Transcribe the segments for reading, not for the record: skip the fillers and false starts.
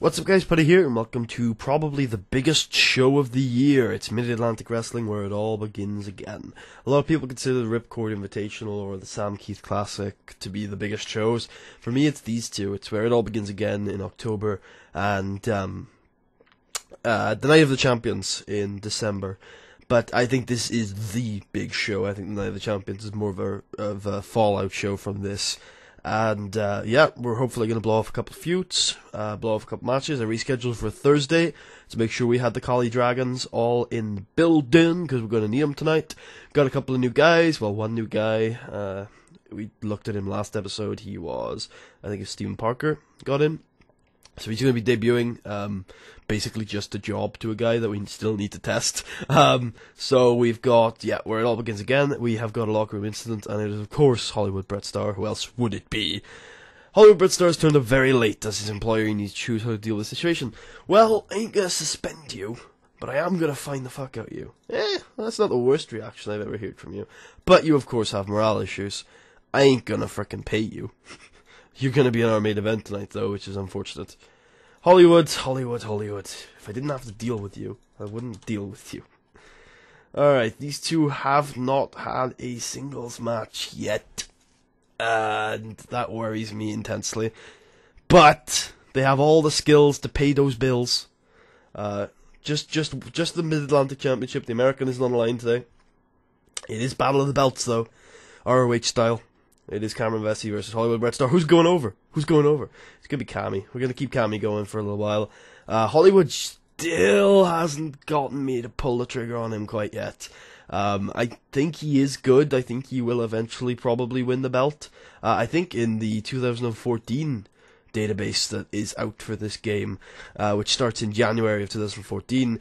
What's up guys, Putty here, and welcome to probably the biggest show of the year. It's Mid-Atlantic Wrestling, where it all begins again. A lot of people consider the Ripcord Invitational or the Sam Keith Classic to be the biggest shows. For me, it's these two. It's where it all begins again in October, and the Night of the Champions in December. But I think this is the big show. I think the Night of the Champions is more of a fallout show from this. And, yeah, we're hopefully going to blow off a couple of feuds, blow off a couple of matches. I rescheduled for Thursday to make sure we had the Collie Dragons all in the building, because we're going to need them tonight. Got a couple of new guys, well, one new guy. We looked at him last episode. He was, I think it's Stephen Parker, got in. So he's going to be debuting, basically just a job to a guy that we still need to test. So we've got, yeah, where it all begins again, we have got a locker room incident, and it is of course Hollywood Bret Starr. Who else would it be? Hollywood Bret Starr has turned up very late as his employer needs to choose how to deal with the situation. Well, I ain't gonna suspend you, but I am gonna find the fuck out you. That's not the worst reaction I've ever heard from you. But you of course have morale issues. I ain't gonna frickin' pay you. You're going to be in our main event tonight, though, which is unfortunate. Hollywood. If I didn't have to deal with you, I wouldn't deal with you. Alright, these two have not had a singles match yet. And that worries me intensely. But they have all the skills to pay those bills. Just the Mid-Atlantic Championship. The American isn't on the line today. It is Battle of the Belts, though. ROH style. It is Cameron Vessey versus Hollywood Bret Starr. Who's going over? It's going to be Cammy. We're going to keep Cammy going for a little while. Hollywood still hasn't gotten me to pull the trigger on him quite yet. I think he is good. I think he will eventually probably win the belt. I think in the 2014 database that is out for this game, which starts in January of 2014,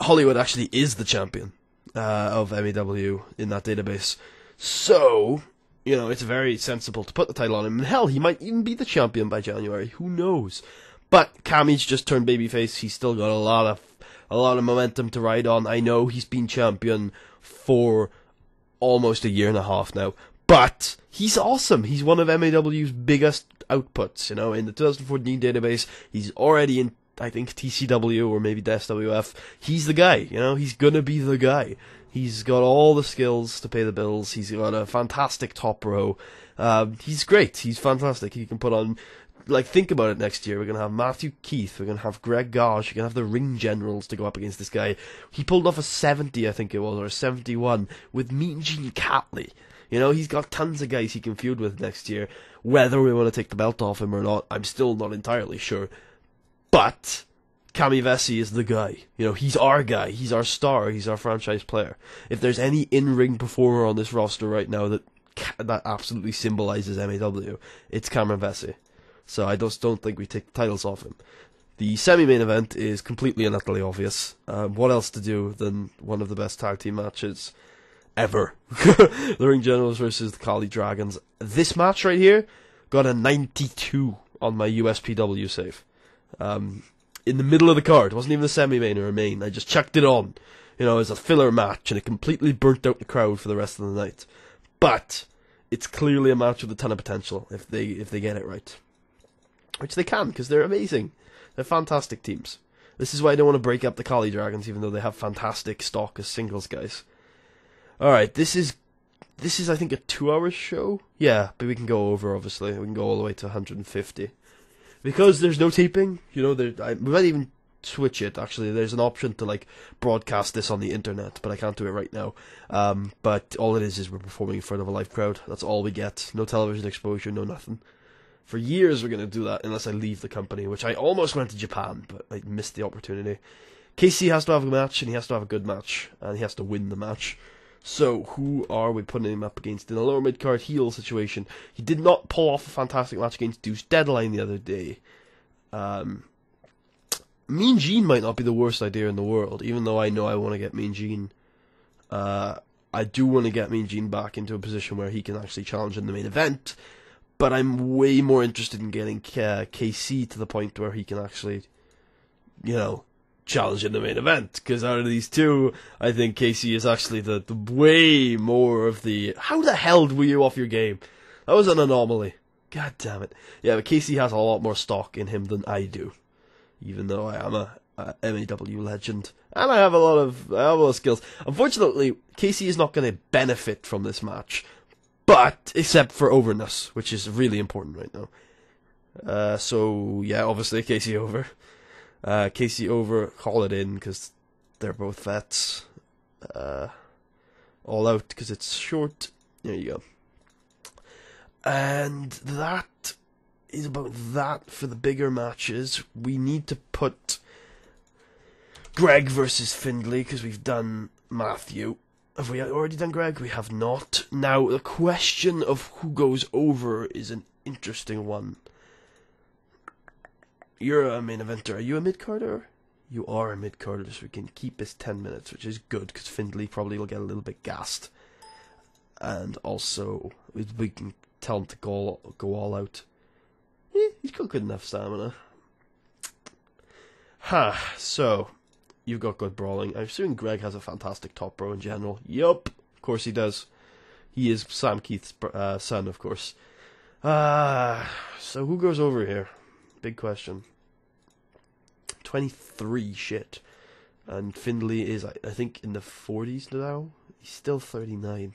Hollywood actually is the champion of MEW in that database. So, you know, it's very sensible to put the title on him. And hell, he might even be the champion by January. Who knows? But Cammy's just turned babyface. He's still got a lot of momentum to ride on. I know he's been champion for almost a year and a half now. But he's awesome. He's one of MAW's biggest outputs. You know, in the 2014 database, he's already in, I think, TCW or maybe SWF. He's the guy. You know, he's gonna be the guy. He's got all the skills to pay the bills. He's got a fantastic top row. He's great. He's fantastic. He can put on, like, think about it next year. We're going to have Matthew Keith. We're going to have Greg Gosh. We're going to have the Ring Generals to go up against this guy. He pulled off a 70, I think it was, or a 71 with Mean Gene Catley. You know, he's got tons of guys he can feud with next year. Whether we want to take the belt off him or not, I'm still not entirely sure. But Cameron Vessey is the guy. You know, he's our guy. He's our star. He's our franchise player. If there's any in-ring performer on this roster right now that absolutely symbolizes MAW, it's Cameron Vessey. So I just don't think we take the titles off him. The semi-main event is completely and utterly obvious. What else to do than one of the best tag team matches ever? The Ring Generals versus the Collie Dragons. This match right here got a 92 on my USPW save. In the middle of the card. It wasn't even a semi-main or a main. I just chucked it on. You know, as a filler match, and it completely burnt out the crowd for the rest of the night. But it's clearly a match with a ton of potential if they get it right. Which they can, because they're amazing. They're fantastic teams. This is why I don't want to break up the Collie Dragons, even though they have fantastic stock as singles guys. Alright, this is I think a 2-hour show? Yeah, but we can go over, obviously. We can go all the way to 150. Because there's no taping, you know, we might even switch it, actually. There's an option to, like, broadcast this on the internet, but I can't do it right now. But all it is we're performing in front of a live crowd. That's all we get. No television exposure, no nothing. For years we're going to do that, unless I leave the company, which I almost went to Japan, but I missed the opportunity. KC has to have a match, and he has to have a good match, and he has to win the match. So, who are we putting him up against in a lower mid-card heel situation? He did not pull off a fantastic match against Deuce Deadline the other day. Mean Gene might not be the worst idea in the world, even though I know I want to get Mean Gene. I do want to get Mean Gene back into a position where he can actually challenge in the main event, but I'm way more interested in getting KC to the point where he can actually, you know, challenge in the main event, because out of these two, I think Casey is actually the way more of the... How the hell were you off your game? That was an anomaly. God damn it. Yeah, but Casey has a lot more stock in him than I do. even though I am a MAW legend, and I have a lot of skills. Unfortunately, Casey is not going to benefit from this match, but except for overness, which is really important right now. So yeah, obviously Casey over. Casey over, call it in, because they're both vets. All out, because it's short. There you go. And that is about that for the bigger matches. We need to put Greg versus Findlay, because we've done Matthew. Have we already done Greg? We have not. Now, the question of who goes over is an interesting one. You're a main eventer. Are you a mid-carder? You are a mid-carder, so we can keep this 10 minutes, which is good, because Findlay probably will get a little bit gassed. And also, we can tell him to go all out. He's got good enough stamina. So, you've got good brawling. I'm assuming Greg has a fantastic top row in general. Yup, of course he does. He is Sam Keith's son, of course. So who goes over here? Big question. 23, shit. And Findlay is, I think, in the 40s now. He's still 39.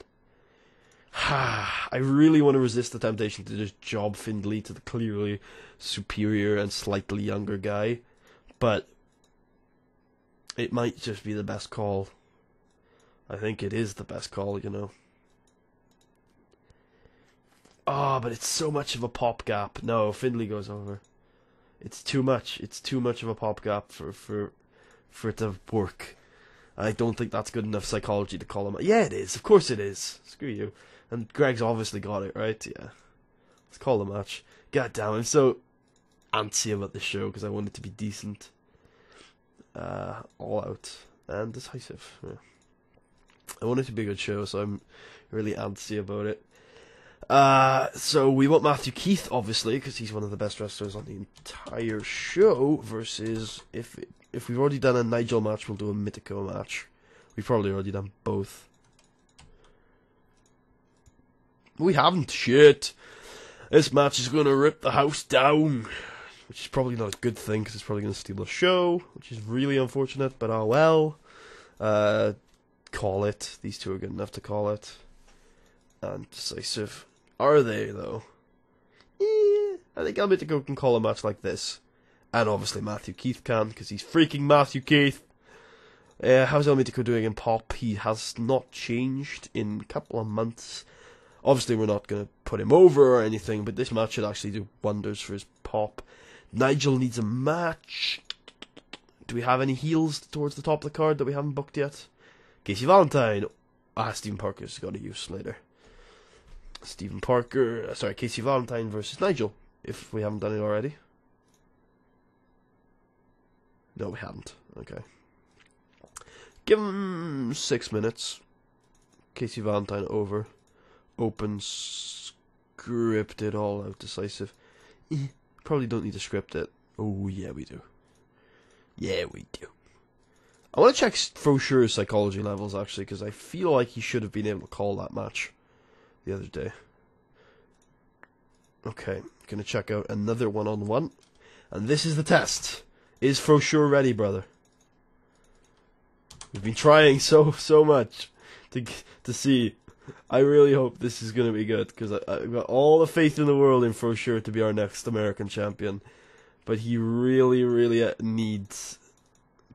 I really want to resist the temptation to just job Findlay to the clearly superior and slightly younger guy, but it might just be the best call. I think it is the best call, you know. But it's so much of a pop gap. No, Findlay goes over. It's too much. It's too much of a pop gap for it to work. I don't think that's good enough psychology to call him. Yeah, it is. Of course it is. Screw you. And Greg's obviously got it, right? Yeah. Let's call the match. God damn, I'm so antsy about this show because I want it to be decent. All out. And decisive. Yeah. I want it to be a good show, so I'm really antsy about it. So we want Matthew Keith, obviously, because he's one of the best wrestlers on the entire show, versus, if we've already done a Nigel match, we'll do a Mythico match. We've probably already done both. We haven't. Shit. This match is going to rip the house down, which is probably not a good thing, because it's probably going to steal the show, which is really unfortunate, but oh well. Call it. These two are good enough to call it. And decisive. Are they, though? I think Mythico can call a match like this. And obviously Matthew Keith can, because he's freaking Matthew Keith. How's El Mythico doing in pop? He has not changed in a couple of months. Obviously we're not going to put him over or anything, but this match should actually do wonders for his pop. Nigel needs a match. Do we have any heels towards the top of the card that we haven't booked yet? Casey Valentine. Stephen Parker's got a use later. Casey Valentine versus Nigel, if we haven't done it already. No, we haven't. Okay. Give him 6 minutes. Casey Valentine over. Open, scripted, all out, decisive. Probably don't need to script it. Oh, yeah, we do. Yeah, we do. I want to check Frosure's psychology levels, actually, because I feel like he should have been able to call that match the other day. Okay, gonna check out another one-on-one. And this is the test. Is Frosure ready, brother? We've been trying so much to see. I really hope this is gonna be good, because I've got all the faith in the world in Frosure to be our next American champion. But he really, really needs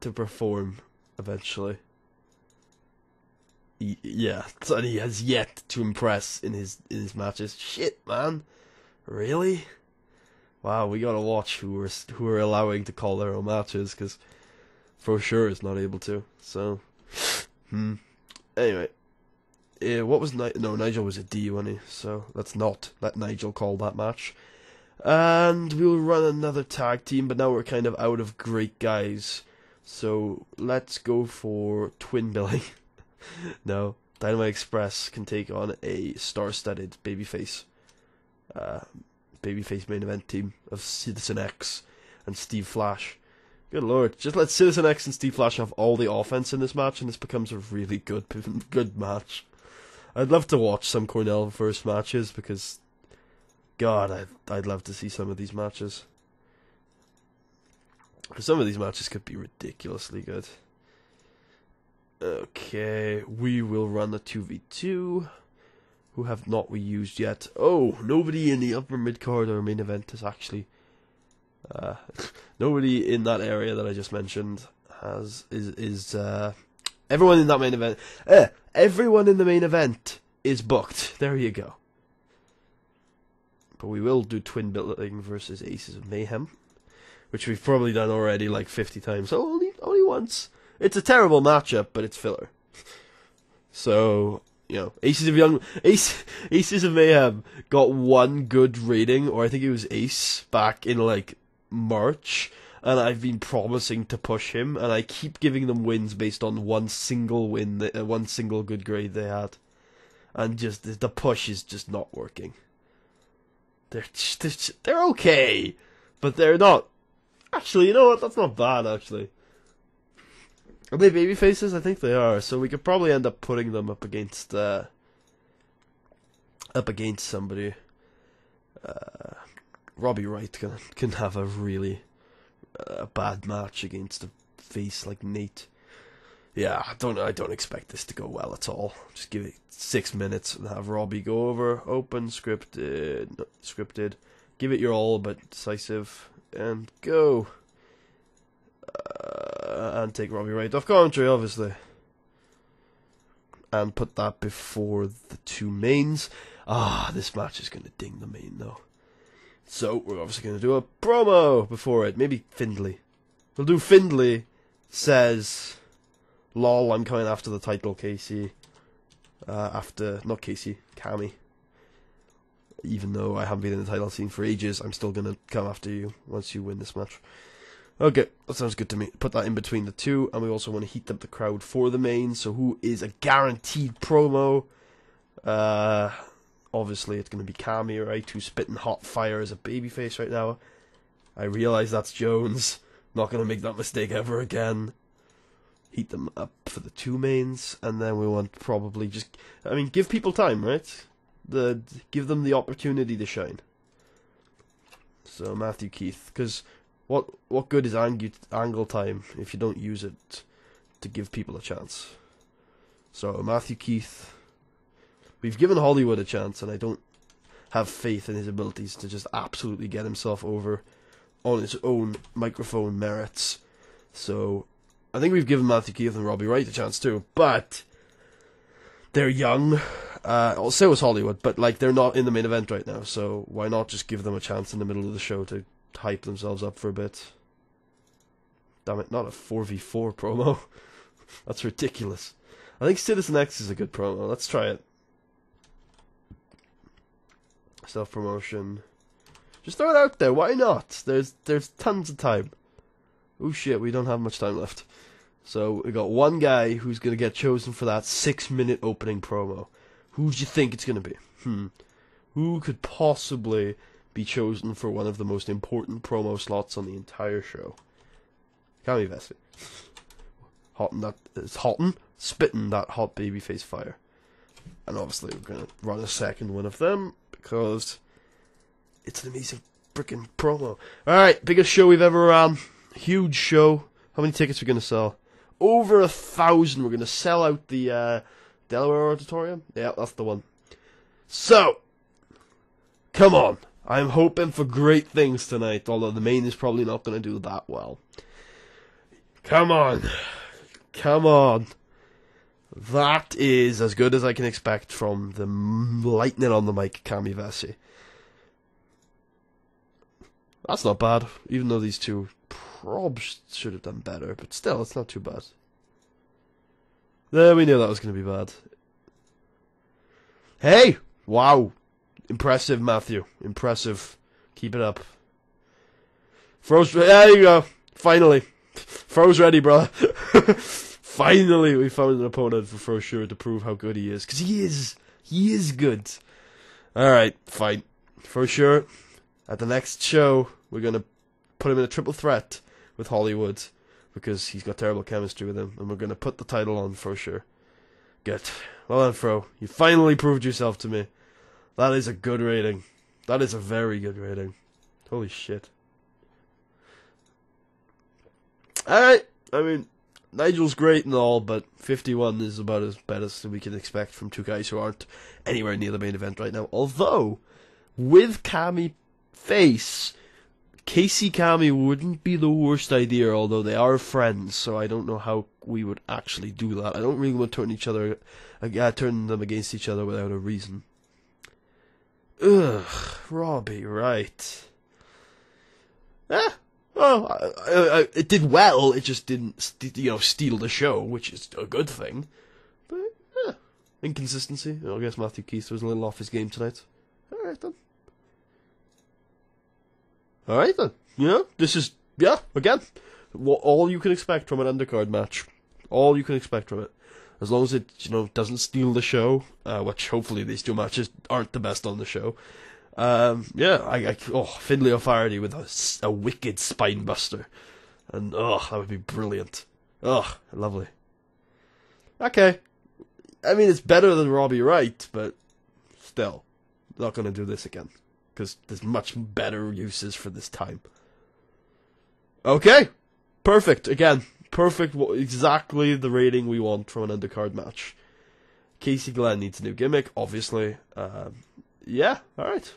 to perform eventually. Yeah, and he has yet to impress in his matches. Shit, man, really? Wow, we gotta watch who we're allowing to call their own matches, because Frosure is not able to. So, anyway, what was Nigel was a D, wasn't he? So let's not let Nigel call that match. And we'll run another tag team, but now we're kind of out of great guys. So let's go for twin billing. No, Dynamite Express can take on a star-studded babyface main event team of Citizen X and Steve Flash. Good lord, just let Citizen X and Steve Flash have all the offense in this match, and this becomes a really good match. I'd love to watch some Cornell versus matches, because God, I'd love to see some of these matches. Some of these matches could be ridiculously good. Okay, we will run a 2v2. Who have not we used yet? Oh, nobody in the upper mid-card or main event is actually... nobody in that area that I just mentioned everyone in that main event... everyone in the main event is booked. There you go. But we will do twin billing versus Aces of Mayhem, which we've probably done already like 50 times. So only once. It's a terrible matchup, but it's filler. So, you know, Aces of Mayhem got one good rating, or I think it was Ace, back in like March, and I've been promising to push him, and I keep giving them wins based on one single win, one single good grade they had, and just the push is just not working. They're okay, but they're not. Actually, you know what? That's not bad. Actually, are they baby faces? I think they are. So we could probably end up putting them up against somebody. Robbie Wright can have a really bad match against a face like Nate. Yeah, I don't expect this to go well at all. Just give it 6 minutes and have Robbie go over, open, scripted, give it your all but decisive, and go. And take Robbie Wright off commentary, obviously. And put that before the two mains. This match is going to ding the main, though. So, we're obviously going to do a promo before it. Maybe Findlay. We'll do Findlay says, lol, I'm coming after the title, Casey. Not Casey, Cammy. Even though I haven't been in the title scene for ages, I'm still going to come after you once you win this match. Okay, that sounds good to me. Put that in between the two, and we also want to heat up the crowd for the main, so who is a guaranteed promo? Obviously it's going to be Cammy, right, who's spitting hot fire as a babyface right now. I realise that's Jones. Not going to make that mistake ever again. Heat them up for the two mains, and then we want probably just... I mean, give people time, right? Give them the opportunity to shine. So, Matthew Keith, because... What good is angle time if you don't use it to give people a chance? So, Matthew Keith. We've given Hollywood a chance, and I don't have faith in his abilities to just absolutely get himself over on his own microphone merits. So, I think we've given Matthew Keith and Robbie Wright a chance too, but they're young. So is Hollywood, but like they're not in the main event right now, so why not just give them a chance in the middle of the show to hype themselves up for a bit? Damn it, not a 4v4 promo. That's ridiculous. I think Citizen X is a good promo. Let's try it. Self-promotion. Just throw it out there. Why not? There's tons of time. Oh shit, we don't have much time left. So we got one guy who's going to get chosen for that 6-minute opening promo. Who do you think it's going to be? Who could possibly be chosen for one of the most important promo slots on the entire show? Cameron Vessey. Spitting that hot babyface fire. And obviously we're going to run a second one of them, because it's an amazing freaking promo. Alright, biggest show we've ever ran. Huge show. How many tickets are we going to sell? Over 1,000. We're going to sell out the Delaware Auditorium. Yeah, that's the one. So, come on. I'm hoping for great things tonight, although the main is probably not going to do that well. Come on. Come on. That is as good as I can expect from the lightning on the mic, Cameron Vessey. That's not bad, even though these two probs should have done better, but still, it's not too bad. There, we knew that was going to be bad. Hey! Wow! Impressive, Matthew. Impressive. Keep it up. Fro's ready. There you go. Finally. Fro's ready, brother. Finally, we found an opponent for Fro Sure to prove how good he is. Because he is. He is good. Alright, fine. Fro Sure, at the next show, we're going to put him in a triple threat with Hollywood, because he's got terrible chemistry with him, and we're going to put the title on Fro Sure. Good. Well done, Fro. You finally proved yourself to me. That is a good rating. That is a very good rating. Holy shit. Alright, I mean, Nigel's great and all, but 51 is about as bad as we can expect from two guys who aren't anywhere near the main event right now. Although, with Cammy face, Casey Cammy wouldn't be the worst idea, although they are friends, so I don't know how we would actually do that. I don't really want to turn them against each other without a reason. Ugh, Robbie, right. Well, it did well, it just didn't, steal the show, which is a good thing. But, inconsistency. I guess Matthew Keith was a little off his game tonight. Alright then. This is, again, all you can expect from an undercard match. All you can expect from it. As long as it, doesn't steal the show, which hopefully these two matches aren't the best on the show. Finlay O'Flaherty with a wicked spine buster. And, that would be brilliant. Lovely. Okay. I mean, it's better than Robbie Wright, but still, not gonna do this again. Because there's much better uses for this time. Okay. Perfect. Again, perfect. Exactly the rating we want from an undercard match. Casey Glenn needs a new gimmick, obviously. Alright.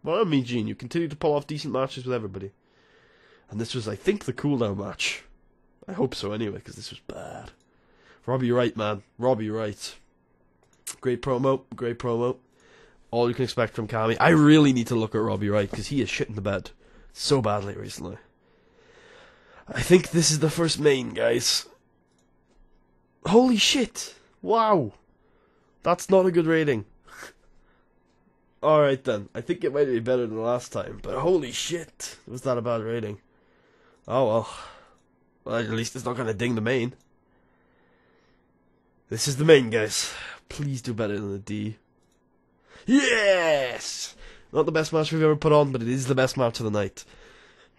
Well, Mean Gene, you continue to pull off decent matches with everybody. And this was, I think, the cooldown match. I hope so, anyway, because this was bad. Robbie Wright, man. Robbie Wright. Great promo. All you can expect from Cammy. I really need to look at Robbie Wright, because he is shit in the bed. So badly recently. I think this is the first main, guys. Holy shit. Wow. That's not a good rating. Alright then, I think it might be better than last time, but holy shit, was that a bad rating? Oh well, at least it's not gonna ding the main. This is the main, guys. Please do better than the D. Yes! Not the best match we've ever put on, but it is the best match of the night.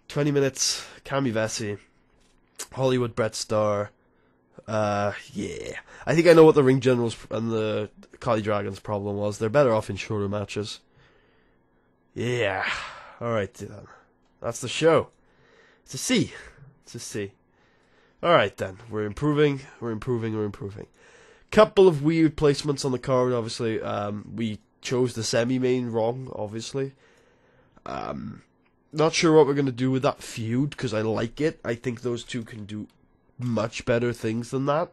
20 minutes, Cameron Vessey, Hollywood Bret Starr. I think I know what the Ring Generals and the Kali Dragons problem was. They're better off in shorter matches. Yeah. Alright then. That's the show. It's a C. Alright then. We're improving. Couple of weird placements on the card, obviously. We chose the semi-main wrong, obviously. Not sure what we're going to do with that feud, because I like it. I think those two can do much better things than that.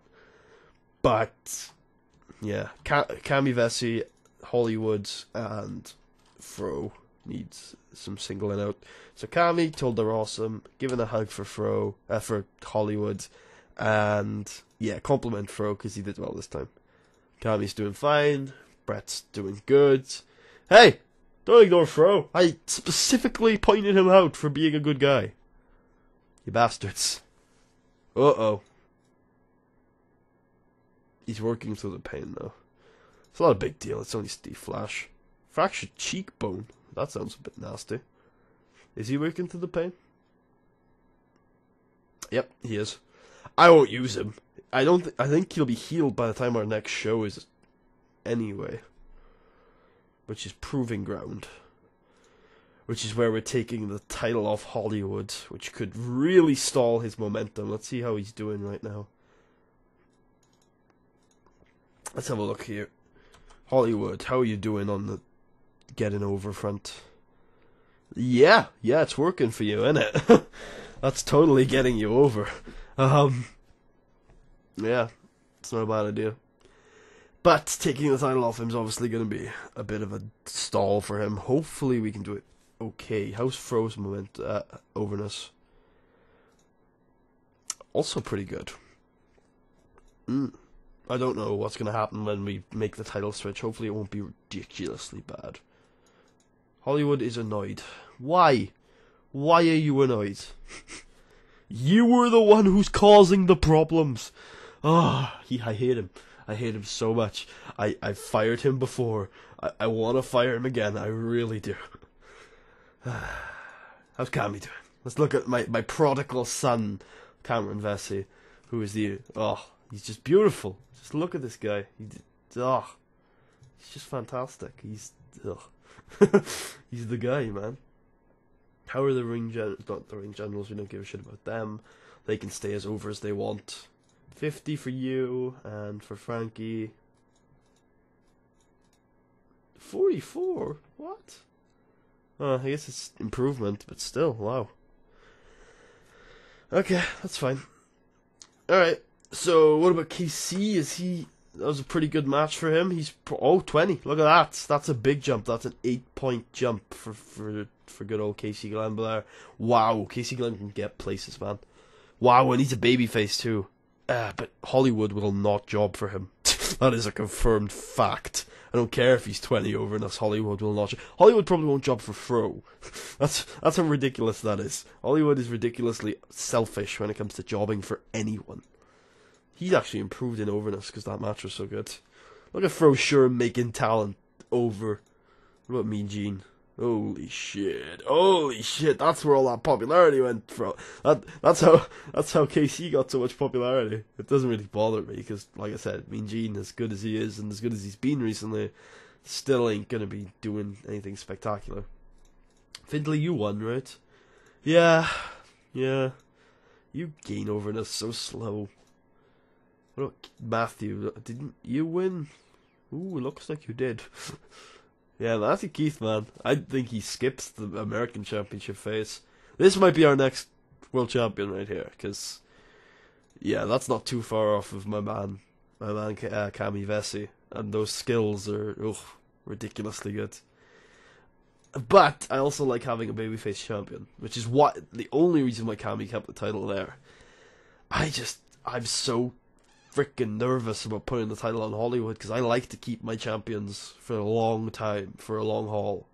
But, yeah. Cammy Vessey, Hollywood, and Fro needs some singling out. So Cammy told they're awesome, giving a hug for Hollywood, and, compliment Fro, because he did well this time. Cammy's doing fine, Brett's doing good. Hey! Don't ignore Fro. I specifically pointed him out for being a good guy. You bastards. Uh-oh. He's working through the pain, though. It's not a big deal. It's only Steve Flash. Fractured cheekbone. That sounds a bit nasty. Is he working through the pain? Yep, he is. I won't use him. I think he'll be healed by the time our next show is anyway. Which is Proving Ground. Which is where we're taking the title off Hollywood, which could really stall his momentum. Let's see how he's doing right now. Let's have a look here. Hollywood, how are you doing on the getting over front? Yeah, it's working for you, isn't it? That's totally getting you over. Yeah, it's not a bad idea. But taking the title off him is obviously going to be a bit of a stall for him. Hopefully we can do it okay. How's Fro's overness? Also pretty good. I don't know what's going to happen when we make the title switch. Hopefully it won't be ridiculously bad. Hollywood is annoyed. Why? Why are you annoyed? You were the one who's causing the problems. I hate him. I hate him so much. I've fired him before. I want to fire him again. I really do. How's Cammy doing? Let's look at my prodigal son, Cameron Vessey, who is he's just beautiful. Just look at this guy. He's just fantastic. He's the guy, man. How are the Ring Generals? Not the Ring Generals. We don't give a shit about them. they can stay as over as they want. 50 for you, and for Frankie, 44? What? I guess it's improvement, but still, wow. Okay, that's fine. Alright, so what about KC? That was a pretty good match for him. 20. Look at that. That's a big jump. That's an 8-point jump for good old Casey Glenn Blair. Wow, Casey Glenn can get places, man. Wow, and he's a babyface too. But Hollywood will not job for him. That is a confirmed fact. I don't care if he's 20 over and us. Hollywood will not. Hollywood probably won't job for Fro. That's how ridiculous that is. Hollywood is ridiculously selfish when it comes to jobbing for anyone. He's actually improved in overness because that match was so good. Look at Fro Sherm making talent over. What about Mean Gene? Holy shit! Holy shit! That's where all that popularity went from. That's how KC got so much popularity. It doesn't really bother me because, like I said, Mean Gene, as good as he is and as good as he's been recently, still ain't gonna be doing anything spectacular. Findlay, you won, right? Yeah. You gain overness so slow. What about Matthew? Didn't you win? Ooh, it looks like you did. Yeah, Matthew Keith, man. I think he skips the American Championship phase. This might be our next world champion right here, because, yeah, that's not too far off of my man Cameron Vessey, and those skills are ridiculously good. But I also like having a babyface champion, which is the only reason why Cammy kept the title there. I'm so freaking nervous about putting the title on Hollywood because I like to keep my champions for a long time, for a long haul.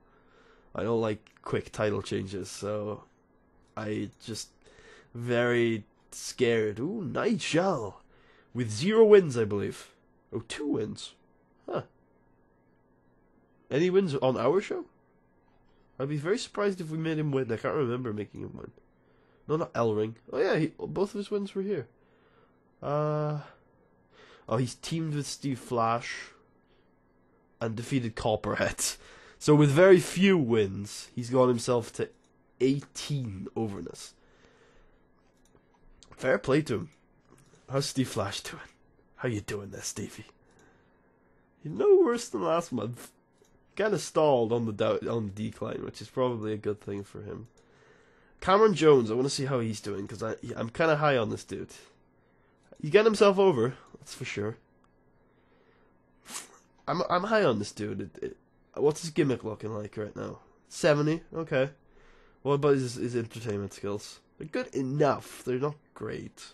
I don't like quick title changes, so I just very scared. Ooh, Nigel with 0 wins, I believe. Oh, 2 wins. Huh. Any wins on our show? I'd be very surprised if we made him win. I can't remember making him win. No, not L-Ring. Oh yeah, both of his wins were here. Oh, he's teamed with Steve Flash and defeated Copperhead. So with very few wins, he's got himself to 18 overness. Fair play to him. How's Steve Flash doing? How you doing there, Stevie? You're no worse than last month. Kind of stalled on the decline, which is probably a good thing for him. Cameron Jones, I want to see how he's doing, because I'm kind of high on this dude. He's getting himself over, that's for sure. I'm high on this dude. What's his gimmick looking like right now? 70, okay. What about his entertainment skills? They're good enough. They're not great.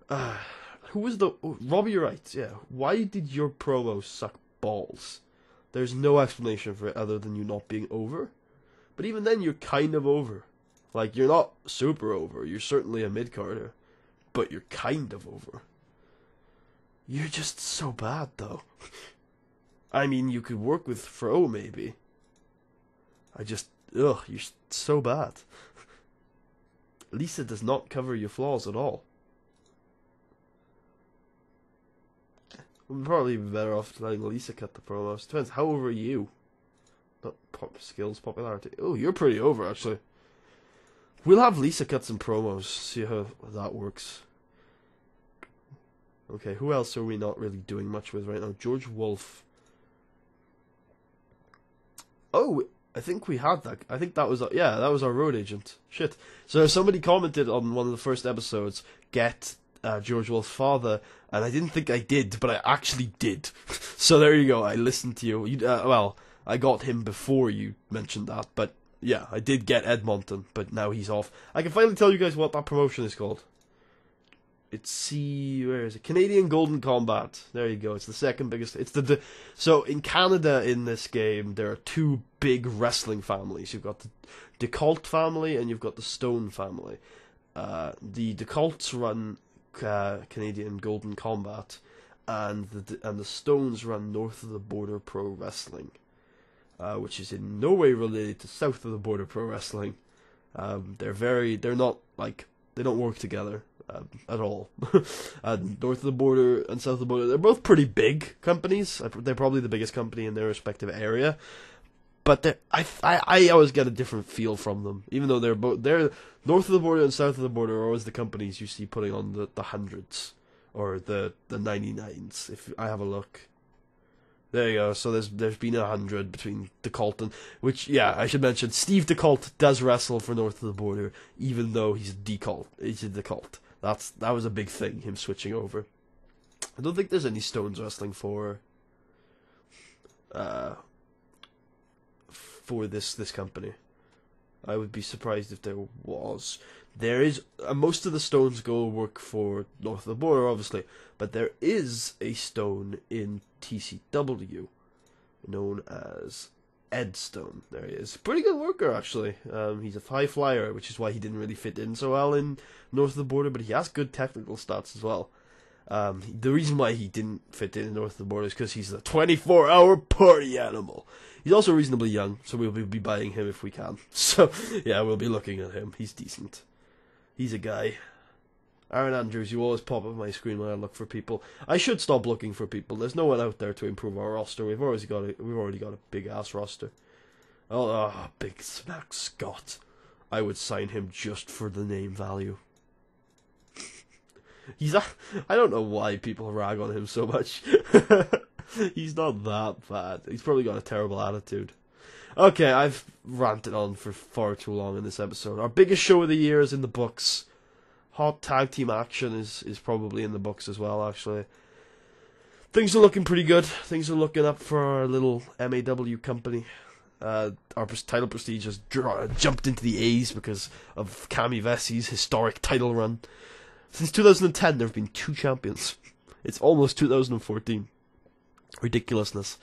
Who was Robbie Wright? Yeah. Why did your promo suck balls? There's no explanation for it other than you not being over. But even then, you're kind of over. Like, you're not super over. You're certainly a mid-carder. But you're kind of over. You're just so bad, though. I mean, you could work with Fro, maybe. You're so bad. Lisa does not cover your flaws at all. We'd probably be better off letting Lisa cut the promos. Depends, how over are you? Not skills, popularity. Oh, you're pretty over, actually. We'll have Lisa cut some promos, see how that works. Okay, who else are we not really doing much with right now? George Wolf. Oh, I think we had that. I think that was that was our road agent. Shit. So somebody commented on one of the first episodes, get George Wolf's father, and I didn't think I did, but I actually did. So there you go. I listened to you. Well, I got him before you mentioned that, but yeah, I did get Edmonton, but now he's off. I can finally tell you guys what that promotion is called. Where is it? Canadian Golden Combat. There you go. It's the second biggest. It's so in Canada in this game there are 2 big wrestling families. You've got the DeCult family and you've got the Stone family. The DeCults run Canadian Golden Combat, and the Stones run North of the Border Pro Wrestling, which is in no way related to South of the Border Pro Wrestling. They're not like, they don't work together at all. And North of the Border and South of the Border, they're both pretty big companies. They're probably the biggest company in their respective area. But I always get a different feel from them, even though they're north of the border and south of the border are always the companies you see putting on the hundreds or the 99s. If I have a look, there you go. So there's been 100 between DeCult and, which, yeah, I should mention, Steve DeCult does wrestle for north of the border, even though he's a DeCult. That was a big thing, him switching over. I don't think there's any Stones wrestling for this company. I would be surprised if there was. There is most of the Stones go work for north of the border, obviously, but there is a Stone in TCW known as Ed Stone. There he is. Pretty good worker, actually. He's a high flyer, which is why he didn't really fit in so well in north of the border, but he has good technical stats as well. The reason why he didn't fit in north of the border is because he's a 24-hour party animal. He's also reasonably young, so we'll be buying him if we can. So, yeah, we'll be looking at him. He's decent. He's a guy. Aaron Andrews, you always pop up on my screen when I look for people. I should stop looking for people. There's no one out there to improve our roster. We've already got a big-ass roster. Oh, Big Smack Scott. I would sign him just for the name value. I don't know why people rag on him so much. He's not that bad. He's probably got a terrible attitude. Okay, I've ranted on for far too long in this episode. Our biggest show of the year is in the books. Hot tag team action is probably in the books as well, actually. Things are looking pretty good. Things are looking up for our little MAW company. Our title prestige has jumped into the A's because of Cameron Vessey's historic title run. Since 2010, there have been 2 champions. It's almost 2014. Ridiculousness.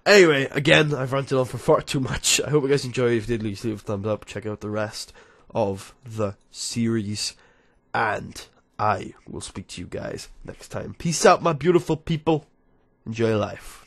Anyway, again, I've ranted on for far too much. I hope you guys enjoyed. If you did, please leave a thumbs up. Check out the rest of the series. And I will speak to you guys next time. Peace out, my beautiful people. Enjoy life.